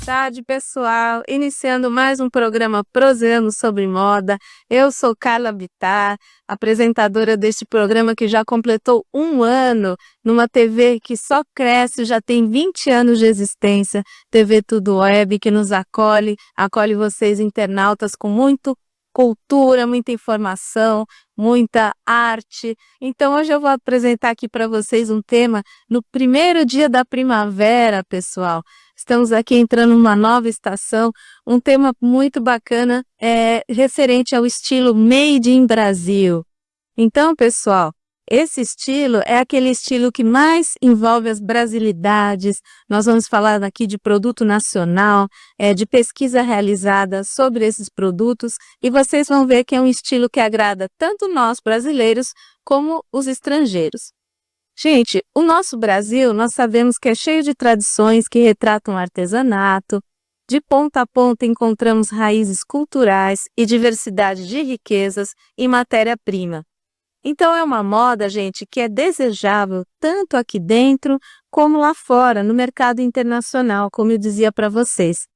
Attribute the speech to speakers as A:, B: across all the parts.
A: tarde, pessoal. Iniciando mais um programa Proseando sobre Moda. Eu sou Carla Bittar, apresentadora deste programa que já completou 1 ano numa TV que só cresce, já tem 20 anos de existência. TV Tudo Web, que nos acolhe vocês internautas com muito cultura, muita informação, muita arte. Então hoje eu vou apresentar aqui para vocês um tema no primeiro dia da primavera, pessoal. Estamos aqui entrando numa nova estação, um tema muito bacana, referente ao estilo Made in Brasil. Então, pessoal, esse estilo é aquele estilo que mais envolve as brasilidades. Nós vamos falar aqui de produto nacional, de pesquisa realizada sobre esses produtos, e vocês vão ver que é um estilo que agrada tanto nós brasileiros como os estrangeiros. Gente, o nosso Brasil, nós sabemos que é cheio de tradições que retratam artesanato. De ponta a ponta encontramos raízes culturais e diversidade de riquezas e matéria-prima. Então é uma moda, gente, que é desejável tanto aqui dentro como lá fora, no mercado internacional, como eu dizia para vocês.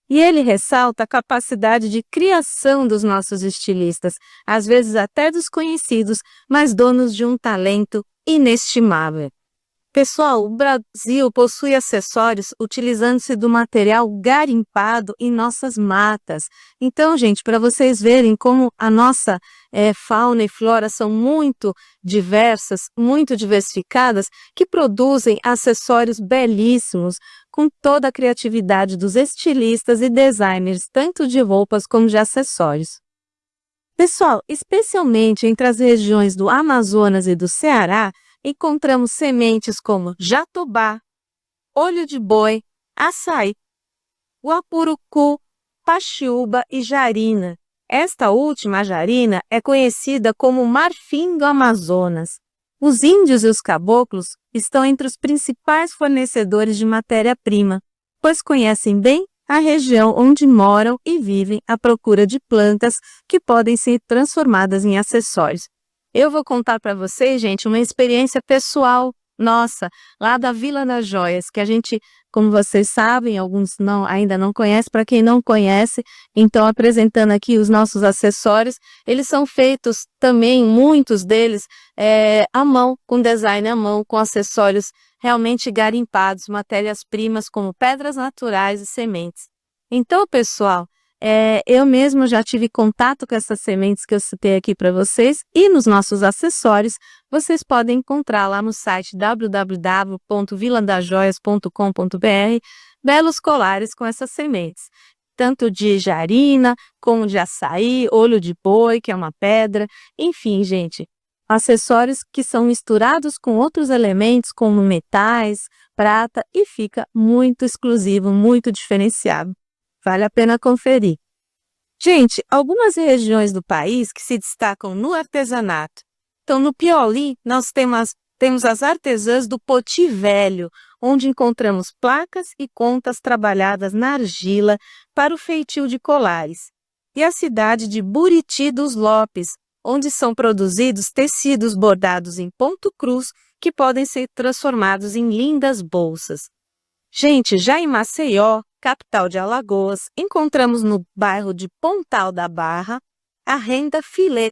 A: E ele ressalta a capacidade de criação dos nossos estilistas, às vezes até desconhecidos, mas donos de um talento inestimável. Pessoal, o Brasil possui acessórios utilizando-se do material garimpado em nossas matas. Então, gente, para vocês verem como a nossa fauna e flora são muito diversas, muito diversificadas, que produzem acessórios belíssimos, com toda a criatividade dos estilistas e designers, tanto de roupas como de acessórios. Pessoal, especialmente entre as regiões do Amazonas e do Ceará, encontramos sementes como jatobá, olho de boi, açaí, uapurucu, paxiúba e jarina. Esta última, jarina, é conhecida como marfim do Amazonas. Os índios e os caboclos estão entre os principais fornecedores de matéria-prima, pois conhecem bem a região onde moram e vivem à procura de plantas que podem ser transformadas em acessórios. Eu vou contar para vocês, gente, uma experiência pessoal nossa, lá da Vila das Joias, que a gente, como vocês sabem, alguns ainda não conhecem. Para quem não conhece, então apresentando aqui os nossos acessórios, eles são feitos também, muitos deles, à mão, com design à mão, com acessórios realmente garimpados, matérias-primas como pedras naturais e sementes. Então, pessoal, eu mesmo já tive contato com essas sementes que eu citei aqui para vocês, e nos nossos acessórios vocês podem encontrar lá no site www.vilandajoias.com.br belos colares com essas sementes, tanto de jarina como de açaí, olho de boi, que é uma pedra, enfim, gente, acessórios que são misturados com outros elementos como metais, prata, e fica muito exclusivo, muito diferenciado. Vale a pena conferir. Gente, algumas regiões do país que se destacam no artesanato. Então, no Piauí, nós temos as artesãs do Poti Velho, onde encontramos placas e contas trabalhadas na argila para o feitio de colares. E a cidade de Buriti dos Lopes, onde são produzidos tecidos bordados em ponto cruz que podem ser transformados em lindas bolsas. Gente, já em Maceió, capital de Alagoas, encontramos no bairro de Pontal da Barra a renda filé.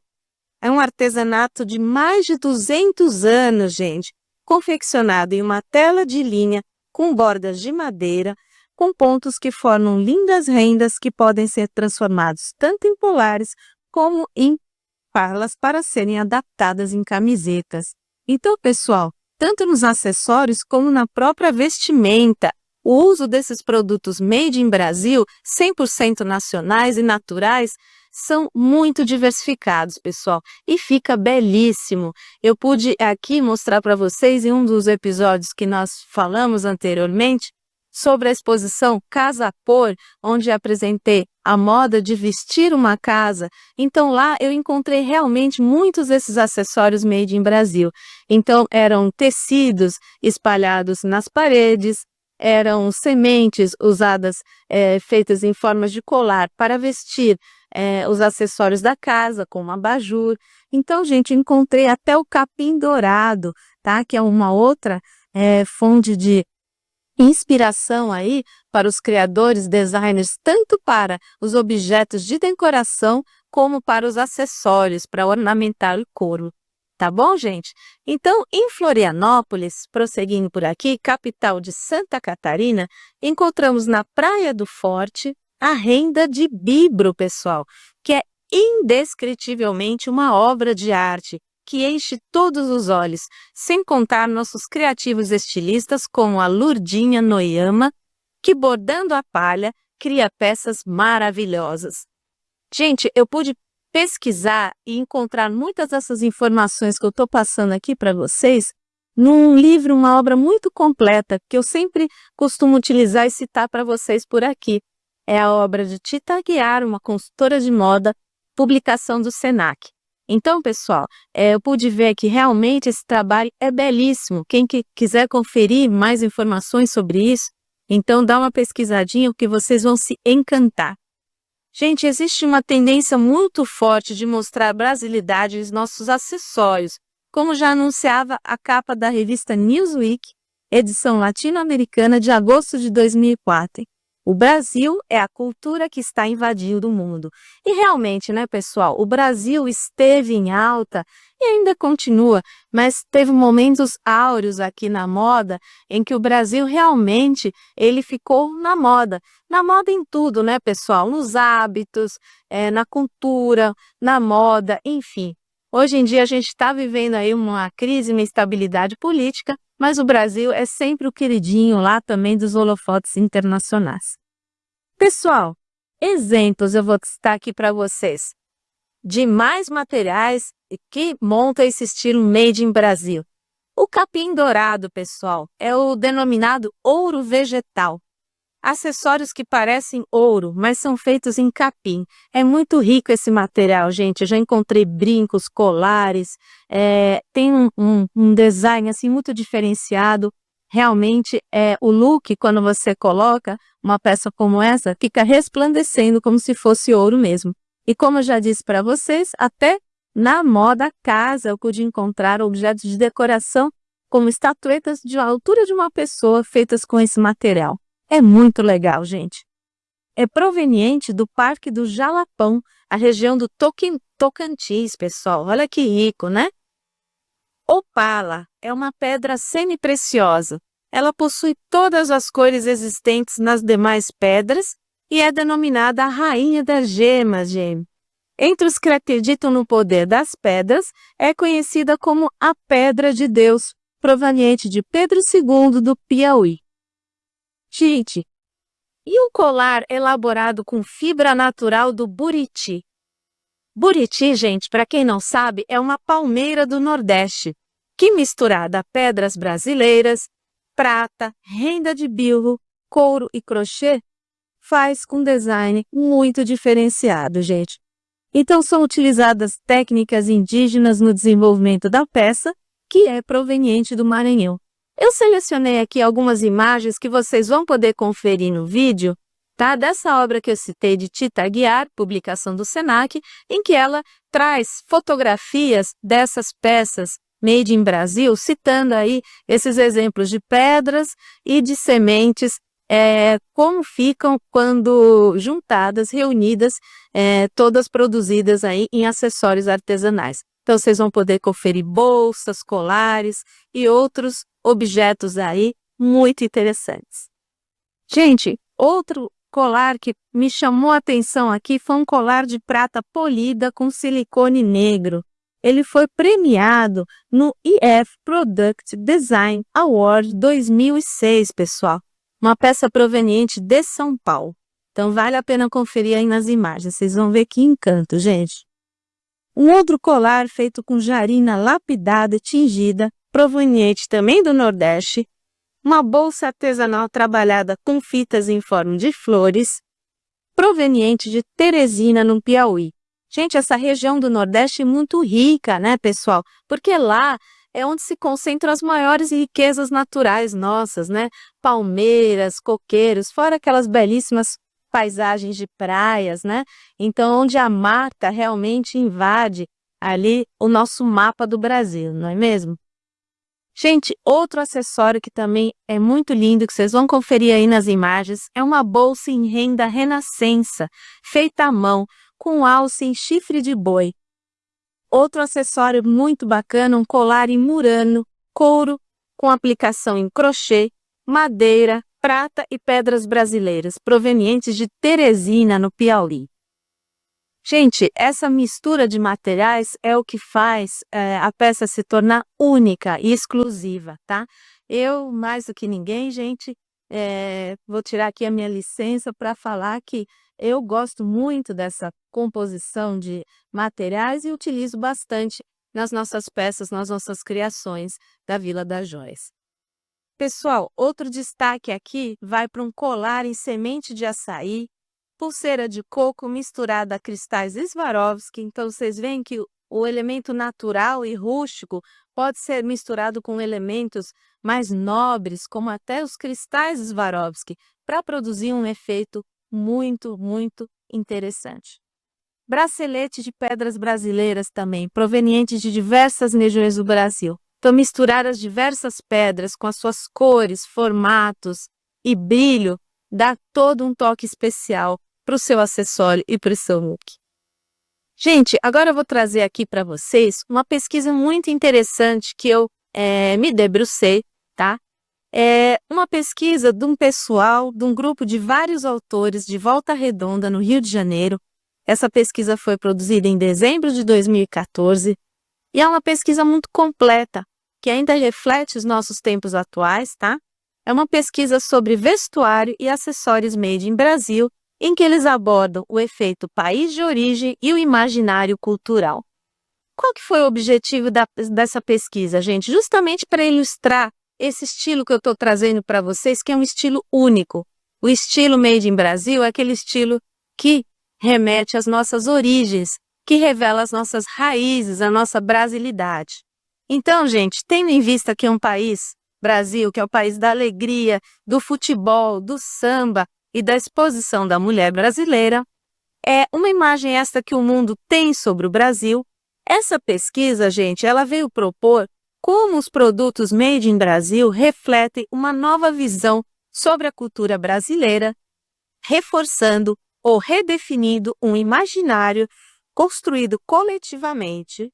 A: É um artesanato de mais de 200 anos, gente, confeccionado em uma tela de linha com bordas de madeira, com pontos que formam lindas rendas que podem ser transformados tanto em colares como em farlas para serem adaptadas em camisetas. Então, pessoal, tanto nos acessórios como na própria vestimenta, o uso desses produtos made in Brasil, 100% nacionais e naturais, são muito diversificados, pessoal, e fica belíssimo. Eu pude aqui mostrar para vocês, em um dos episódios que nós falamos anteriormente, sobre a exposição Casa Por, onde apresentei a moda de vestir uma casa. Então lá eu encontrei realmente muitos desses acessórios made in Brasil. Então eram tecidos espalhados nas paredes, eram sementes usadas, feitas em formas de colar para vestir os acessórios da casa, como abajur. Então, gente, encontrei até o capim dourado, tá? Que é uma outra fonte de inspiração aí para os criadores, designers, tanto para os objetos de decoração como para os acessórios para ornamentar o couro. Tá bom, gente? Então, em Florianópolis, prosseguindo por aqui, capital de Santa Catarina, encontramos na Praia do Forte a renda de Bibro, pessoal, que é indescritivelmente uma obra de arte que enche todos os olhos, sem contar nossos criativos estilistas como a Lurdinha Noyama, que bordando a palha cria peças maravilhosas. Gente, eu pude pesquisar e encontrar muitas dessas informações que eu estou passando aqui para vocês num livro, uma obra muito completa, que eu sempre costumo utilizar e citar para vocês por aqui. É a obra de Tita Aguiar, uma consultora de moda, publicação do Senac. Então, pessoal, eu pude ver que realmente esse trabalho é belíssimo. Quem quiser conferir mais informações sobre isso, então dá uma pesquisadinha que vocês vão se encantar. Gente, existe uma tendência muito forte de mostrar brasilidade nos nossos acessórios, como já anunciava a capa da revista Newsweek, edição latino-americana de agosto de 2004. O Brasil é a cultura que está invadindo o mundo. E realmente, né, pessoal, o Brasil esteve em alta e ainda continua, mas teve momentos áureos aqui na moda em que o Brasil realmente ele ficou na moda em tudo, né, pessoal? Nos hábitos, na cultura, na moda, enfim. Hoje em dia a gente está vivendo aí uma crise, uma instabilidade política, mas o Brasil é sempre o queridinho lá também dos holofotes internacionais. Pessoal, exemplos eu vou citar aqui para vocês de mais materiais que montam esse estilo Made in Brasil. O capim dourado, pessoal, é o denominado ouro vegetal. Acessórios que parecem ouro, mas são feitos em capim. É muito rico esse material, gente. Eu já encontrei brincos, colares, tem um design assim muito diferenciado. Realmente, o look, quando você coloca uma peça como essa, fica resplandecendo como se fosse ouro mesmo. E como eu já disse para vocês, até na moda casa eu pude encontrar objetos de decoração como estatuetas de altura de uma pessoa feitas com esse material. É muito legal, gente. É proveniente do Parque do Jalapão, a região do Tocantins, pessoal. Olha que rico, né? Opala é uma pedra semi-preciosa. Ela possui todas as cores existentes nas demais pedras e é denominada a rainha das gemas, gente. Entre os que acreditam no poder das pedras, é conhecida como a Pedra de Deus, proveniente de Pedro II do Piauí. Gente, e o colar elaborado com fibra natural do buriti? Buriti, gente, para quem não sabe, é uma palmeira do Nordeste, que misturada a pedras brasileiras, prata, renda de bilro, couro e crochê, faz com design muito diferenciado, gente. Então são utilizadas técnicas indígenas no desenvolvimento da peça, que é proveniente do Maranhão. Eu selecionei aqui algumas imagens que vocês vão poder conferir no vídeo, tá? Dessa obra que eu citei de Tita Aguiar, publicação do Senac, em que ela traz fotografias dessas peças Made in Brasil, citando aí esses exemplos de pedras e de sementes, como ficam quando juntadas, reunidas, todas produzidas aí em acessórios artesanais. Então, vocês vão poder conferir bolsas, colares e outros objetos aí muito interessantes. Gente, outro colar que me chamou a atenção aqui foi um colar de prata polida com silicone negro. Ele foi premiado no EF Product Design Award 2006, pessoal. Uma peça proveniente de São Paulo. Então, vale a pena conferir aí nas imagens. Vocês vão ver que encanto, gente. Um outro colar feito com jarina lapidada e tingida, proveniente também do Nordeste. Uma bolsa artesanal trabalhada com fitas em forma de flores, proveniente de Teresina, no Piauí. Gente, essa região do Nordeste é muito rica, né, pessoal? Porque lá é onde se concentram as maiores riquezas naturais nossas, né? Palmeiras, coqueiros, fora aquelas belíssimas paisagens de praias, né? Então, onde a mata realmente invade ali o nosso mapa do Brasil, não é mesmo? Gente, outro acessório que também é muito lindo, que vocês vão conferir aí nas imagens, é uma bolsa em renda renascença, feita à mão, com alça em chifre de boi. Outro acessório muito bacana, um colar em murano, couro, com aplicação em crochê, madeira, prata e pedras brasileiras, provenientes de Teresina, no Piauí. Gente, essa mistura de materiais é o que faz a peça se tornar única e exclusiva, tá? Eu, mais do que ninguém, gente, vou tirar aqui a minha licença para falar que eu gosto muito dessa composição de materiais e utilizo bastante nas nossas peças, nas nossas criações da Vila das Joias. Pessoal, outro destaque aqui vai para um colar em semente de açaí, pulseira de coco misturada a cristais Swarovski. Então, vocês veem que o elemento natural e rústico pode ser misturado com elementos mais nobres, como até os cristais Swarovski, para produzir um efeito muito, muito interessante. Bracelete de pedras brasileiras também, provenientes de diversas regiões do Brasil. Então, misturar as diversas pedras com as suas cores, formatos e brilho dá todo um toque especial para o seu acessório e para o seu look. Gente, agora eu vou trazer aqui para vocês uma pesquisa muito interessante que eu me debrucei, tá? É uma pesquisa de um pessoal, de um grupo de vários autores de Volta Redonda, no Rio de Janeiro. Essa pesquisa foi produzida em dezembro de 2014 e é uma pesquisa muito completa, que ainda reflete os nossos tempos atuais, tá? É uma pesquisa sobre vestuário e acessórios made in Brasil, em que eles abordam o efeito país de origem e o imaginário cultural. Qual que foi o objetivo dessa pesquisa, gente? Justamente para ilustrar esse estilo que eu estou trazendo para vocês, que é um estilo único. O estilo made in Brasil é aquele estilo que remete às nossas origens, que revela as nossas raízes, a nossa brasilidade. Então, gente, tendo em vista que é um país, Brasil, que é o país da alegria, do futebol, do samba e da exposição da mulher brasileira, é uma imagem esta que o mundo tem sobre o Brasil. Essa pesquisa, gente, ela veio propor como os produtos made in Brasil refletem uma nova visão sobre a cultura brasileira, reforçando ou redefinindo um imaginário construído coletivamente,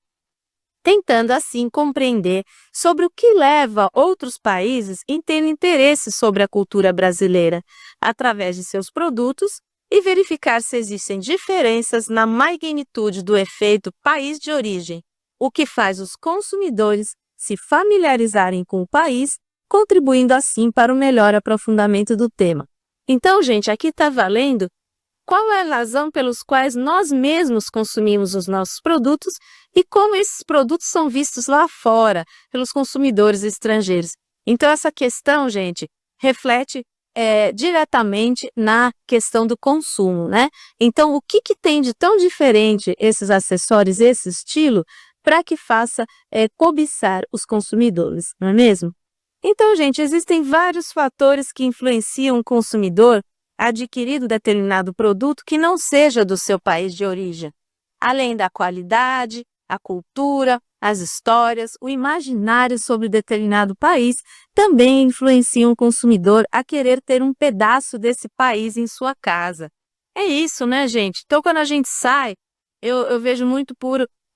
A: tentando assim compreender sobre o que leva outros países a terem interesse sobre a cultura brasileira através de seus produtos e verificar se existem diferenças na magnitude do efeito país de origem, o que faz os consumidores se familiarizarem com o país, contribuindo assim para o melhor aprofundamento do tema. Então, gente, aqui está valendo qual é a razão pelos quais nós mesmos consumimos os nossos produtos e como esses produtos são vistos lá fora pelos consumidores estrangeiros. Então, essa questão, gente, reflete diretamente na questão do consumo, né? Então, o que tem de tão diferente esses acessórios, esse estilo, para que faça cobiçar os consumidores, não é mesmo? Então, gente, existem vários fatores que influenciam o consumidor a adquirir determinado produto que não seja do seu país de origem, além da qualidade, a cultura, as histórias, o imaginário sobre determinado país também influenciam o consumidor a querer ter um pedaço desse país em sua casa. É isso, né, gente? Então, quando a gente sai, eu vejo muito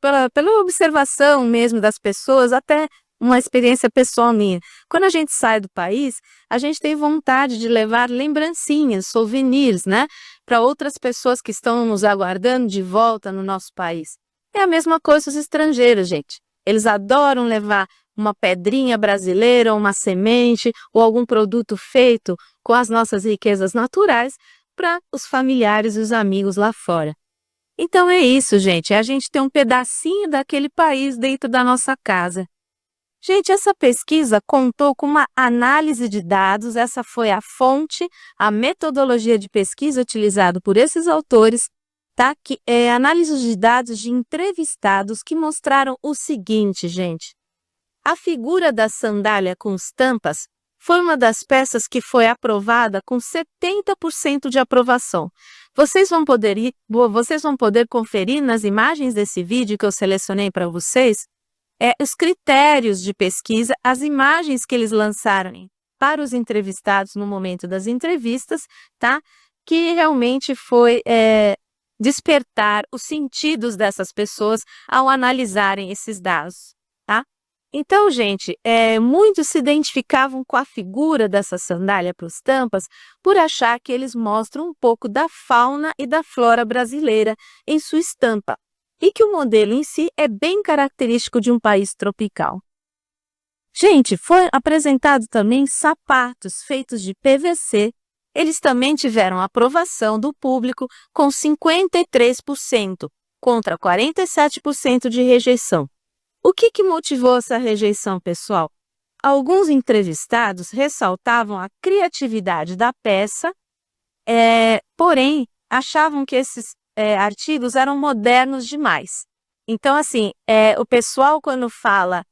A: pela observação mesmo das pessoas, até uma experiência pessoal minha. Quando a gente sai do país, a gente tem vontade de levar lembrancinhas, souvenirs, né, para outras pessoas que estão nos aguardando de volta no nosso país. É a mesma coisa os estrangeiros, gente. Eles adoram levar uma pedrinha brasileira, uma semente ou algum produto feito com as nossas riquezas naturais para os familiares e os amigos lá fora. Então é isso, gente. É a gente ter um pedacinho daquele país dentro da nossa casa. Gente, essa pesquisa contou com uma análise de dados, essa foi a fonte, a metodologia de pesquisa utilizada por esses autores, tá? Que é análise de dados de entrevistados que mostraram o seguinte, gente. A figura da sandália com estampas foi uma das peças que foi aprovada com 70% de aprovação. Vocês vão poder conferir nas imagens desse vídeo que eu selecionei para vocês, os critérios de pesquisa, as imagens que eles lançaram para os entrevistados no momento das entrevistas, tá? Que realmente foi despertar os sentidos dessas pessoas ao analisarem esses dados, tá? Então, gente, muitos se identificavam com a figura dessa sandália para os Tampas por achar que eles mostram um pouco da fauna e da flora brasileira em sua estampa, e que o modelo em si é bem característico de um país tropical. Gente, foi apresentado também sapatos feitos de PVC. Eles também tiveram aprovação do público com 53% contra 47% de rejeição. O que motivou essa rejeição, pessoal? Alguns entrevistados ressaltavam a criatividade da peça, porém achavam que esses artigos eram modernos demais. Então, assim, o pessoal, quando fala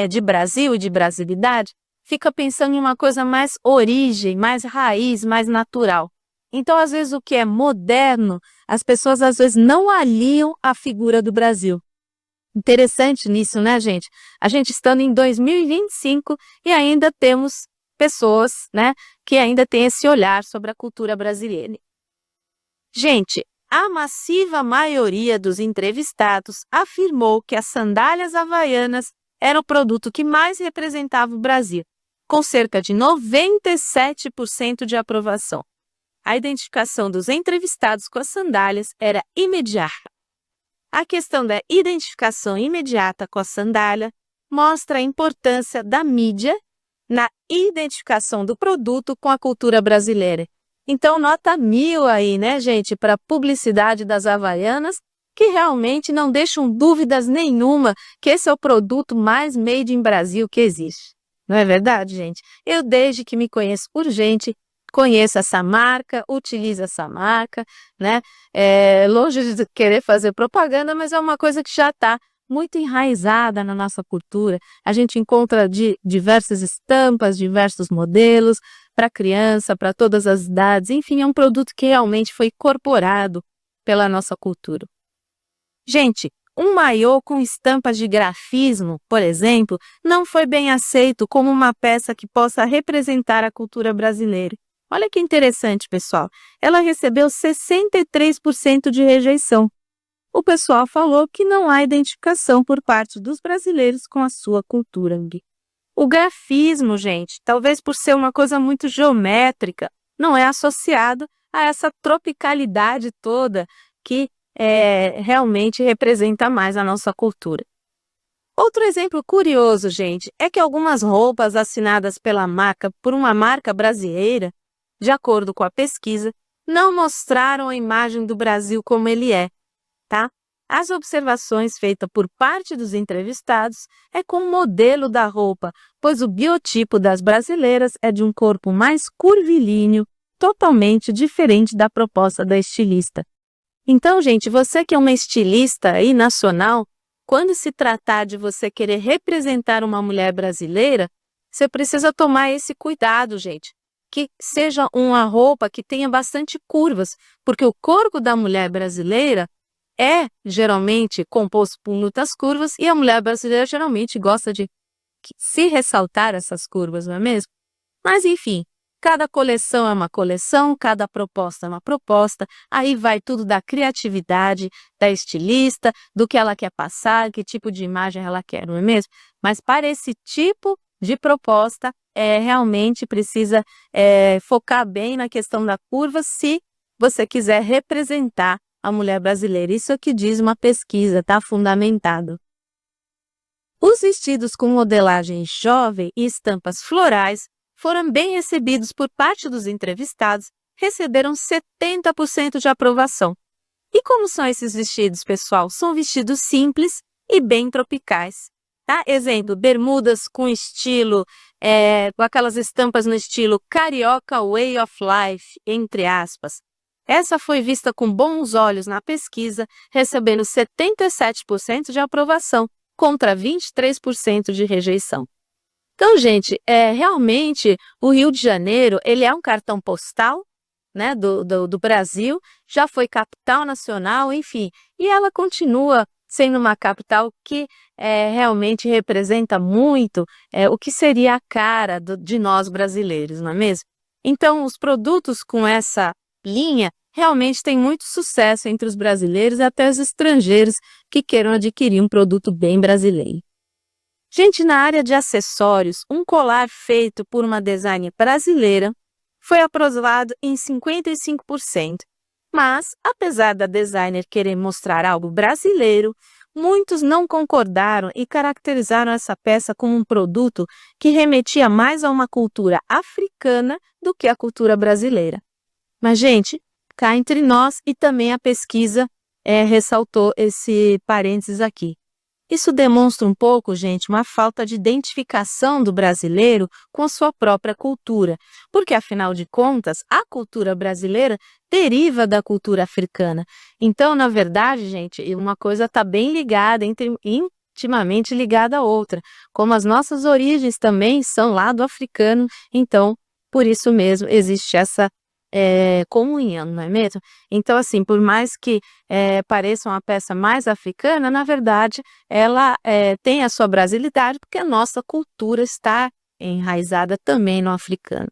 A: de Brasil e de brasilidade, fica pensando em uma coisa mais origem, mais raiz, mais natural. Então, às vezes, o que é moderno, as pessoas às vezes não aliam à figura do Brasil. Interessante nisso, né, gente? A gente estando em 2025 e ainda temos pessoas, né, que ainda têm esse olhar sobre a cultura brasileira. Gente, a massiva maioria dos entrevistados afirmou que as sandálias havaianas era o produto que mais representava o Brasil, com cerca de 97% de aprovação. A identificação dos entrevistados com as sandálias era imediata. A questão da identificação imediata com a sandália mostra a importância da mídia na identificação do produto com a cultura brasileira. Então, nota 1000 aí, né, gente, para a publicidade das Havaianas, que realmente não deixam dúvidas nenhuma que esse é o produto mais made in Brasil que existe. Não é verdade, gente? Eu, desde que me conheço por gente, conheço essa marca, utilizo essa marca, né? Longe de querer fazer propaganda, mas é uma coisa que já está muito enraizada na nossa cultura. A gente encontra diversas estampas, diversos modelos para criança, para todas as idades. Enfim, é um produto que realmente foi incorporado pela nossa cultura. Gente, um maiô com estampas de grafismo, por exemplo, não foi bem aceito como uma peça que possa representar a cultura brasileira. Olha que interessante, pessoal. Ela recebeu 63% de rejeição. O pessoal falou que não há identificação por parte dos brasileiros com a sua cultura. O grafismo, gente, talvez por ser uma coisa muito geométrica, não é associado a essa tropicalidade toda que realmente representa mais a nossa cultura. Outro exemplo curioso, gente, é que algumas roupas assinadas pela marca por uma marca brasileira, de acordo com a pesquisa, não mostraram a imagem do Brasil como ele é, tá? As observações feitas por parte dos entrevistados é com o modelo da roupa, pois o biotipo das brasileiras é de um corpo mais curvilíneo, totalmente diferente da proposta da estilista. Então, gente, você que é uma estilista aí nacional, quando se tratar de você querer representar uma mulher brasileira, você precisa tomar esse cuidado, gente. Que seja uma roupa que tenha bastante curvas, porque o corpo da mulher brasileira é geralmente composto por muitas curvas e a mulher brasileira geralmente gosta de se ressaltar essas curvas, não é mesmo? Mas enfim, cada coleção é uma coleção, cada proposta é uma proposta, aí vai tudo da criatividade da estilista, do que ela quer passar, que tipo de imagem ela quer, não é mesmo? Mas para esse tipo de proposta, realmente precisa focar bem na questão da curva se você quiser representar a mulher brasileira. Isso é o que diz uma pesquisa, tá fundamentado. Os vestidos com modelagem jovem e estampas florais foram bem recebidos por parte dos entrevistados, receberam 70% de aprovação. E como são esses vestidos, pessoal? São vestidos simples e bem tropicais. Tá? Exemplo, bermudas com estilo, com aquelas estampas no estilo Carioca Way of Life, entre aspas. Essa foi vista com bons olhos na pesquisa, recebendo 77% de aprovação, contra 23% de rejeição. Então, gente, realmente o Rio de Janeiro ele é um cartão postal, né, do Brasil, já foi capital nacional, enfim, e ela continua sendo uma capital que realmente representa muito o que seria a cara de nós brasileiros, não é mesmo? Então, os produtos com essa linha realmente têm muito sucesso entre os brasileiros e até os estrangeiros que queiram adquirir um produto bem brasileiro. Gente, na área de acessórios, um colar feito por uma designer brasileira foi aprovado em 55%. Mas, apesar da designer querer mostrar algo brasileiro, muitos não concordaram e caracterizaram essa peça como um produto que remetia mais a uma cultura africana do que a cultura brasileira. Mas, gente, cá entre nós e também a pesquisa ressaltou esse parênteses aqui. Isso demonstra um pouco, gente, uma falta de identificação do brasileiro com a sua própria cultura, porque, afinal de contas, a cultura brasileira deriva da cultura africana. Então, na verdade, gente, uma coisa está bem ligada, intimamente ligada à outra, como as nossas origens também são lá do africano, então, por isso mesmo, existe essa comunhão, não é mesmo? Então, assim, por mais que pareça uma peça mais africana, na verdade, ela tem a sua brasilidade, porque a nossa cultura está enraizada também no africano.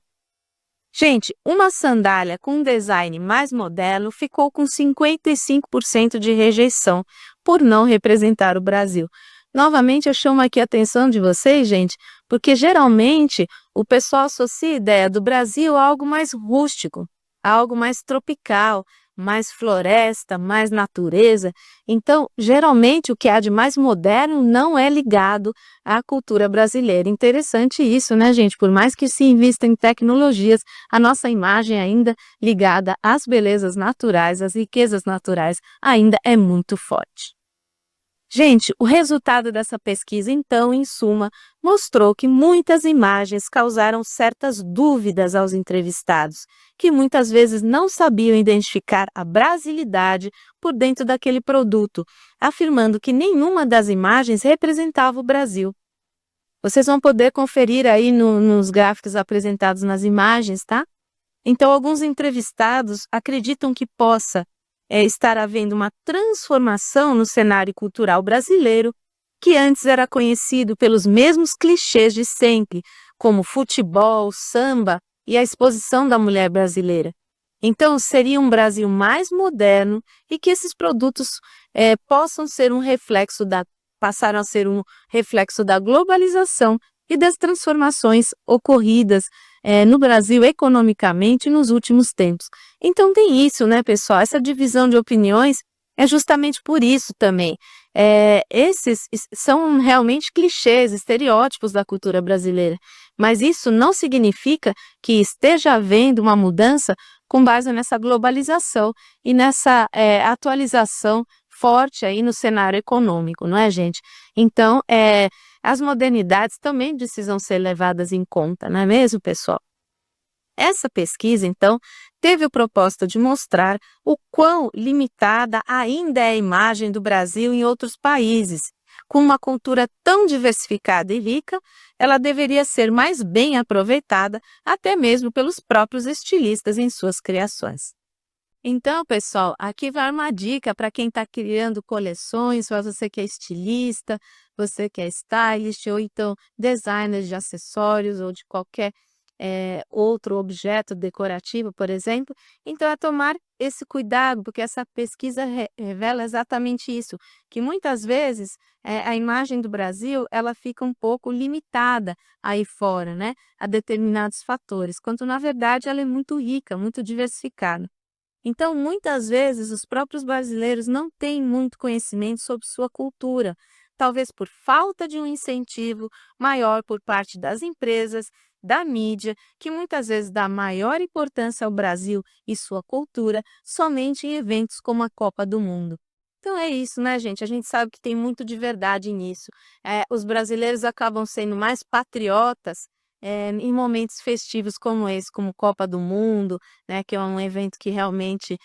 A: Gente, uma sandália com um design mais moderno ficou com 55% de rejeição por não representar o Brasil. Novamente, eu chamo aqui a atenção de vocês, gente, porque geralmente o pessoal associa a ideia do Brasil a algo mais rústico, a algo mais tropical, mais floresta, mais natureza. Então, geralmente, o que há de mais moderno não é ligado à cultura brasileira. Interessante isso, né, gente? Por mais que se invista em tecnologias, a nossa imagem ainda ligada às belezas naturais, às riquezas naturais, ainda é muito forte. Gente, o resultado dessa pesquisa, então, em suma, mostrou que muitas imagens causaram certas dúvidas aos entrevistados, que muitas vezes não sabiam identificar a brasilidade por dentro daquele produto, afirmando que nenhuma das imagens representava o Brasil. Vocês vão poder conferir aí nos gráficos apresentados nas imagens, tá? Então, alguns entrevistados acreditam que possa estar havendo uma transformação no cenário cultural brasileiro, que antes era conhecido pelos mesmos clichês de sempre, como futebol, samba e a exposição da mulher brasileira. Então, seria um Brasil mais moderno e que esses produtos possam ser passaram a ser um reflexo da globalização e das transformações ocorridas no Brasil economicamente nos últimos tempos. Então tem isso, né, pessoal? Essa divisão de opiniões é justamente por isso também. Esses são realmente clichês, estereótipos da cultura brasileira, mas isso não significa que esteja havendo uma mudança com base nessa globalização e nessa atualização forte aí no cenário econômico, não é, gente? Então, as modernidades também precisam ser levadas em conta, não é mesmo, pessoal? Essa pesquisa, então, teve o propósito de mostrar o quão limitada ainda é a imagem do Brasil em outros países. Com uma cultura tão diversificada e rica, ela deveria ser mais bem aproveitada, até mesmo pelos próprios estilistas em suas criações. Então, pessoal, aqui vai uma dica para quem está criando coleções, para você que é estilista, você que é stylist, ou então designer de acessórios ou de qualquer outro objeto decorativo, por exemplo. Então, é tomar esse cuidado, porque essa pesquisa revela exatamente isso, que muitas vezes a imagem do Brasil ela fica um pouco limitada aí fora, né, a determinados fatores, quando na verdade ela é muito rica, muito diversificada. Então, muitas vezes, os próprios brasileiros não têm muito conhecimento sobre sua cultura, talvez por falta de um incentivo maior por parte das empresas, da mídia, que muitas vezes dá maior importância ao Brasil e sua cultura somente em eventos como a Copa do Mundo. Então é isso, né, gente? A gente sabe que tem muito de verdade nisso. Os brasileiros acabam sendo mais patriotas em momentos festivos como esse, como Copa do Mundo, né, que é um evento que realmente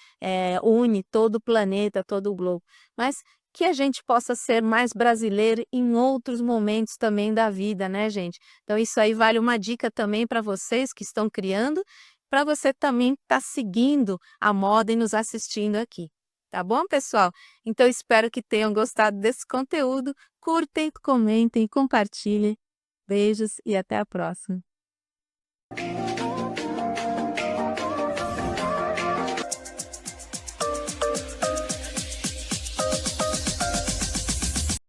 A: une todo o planeta, todo o globo. Mas que a gente possa ser mais brasileiro em outros momentos também da vida, né, gente? Então isso aí vale uma dica também para vocês que estão criando, para você também estar seguindo a moda e nos assistindo aqui. Tá bom, pessoal? Então espero que tenham gostado desse conteúdo. Curtem, comentem, compartilhem. Beijos e até a próxima.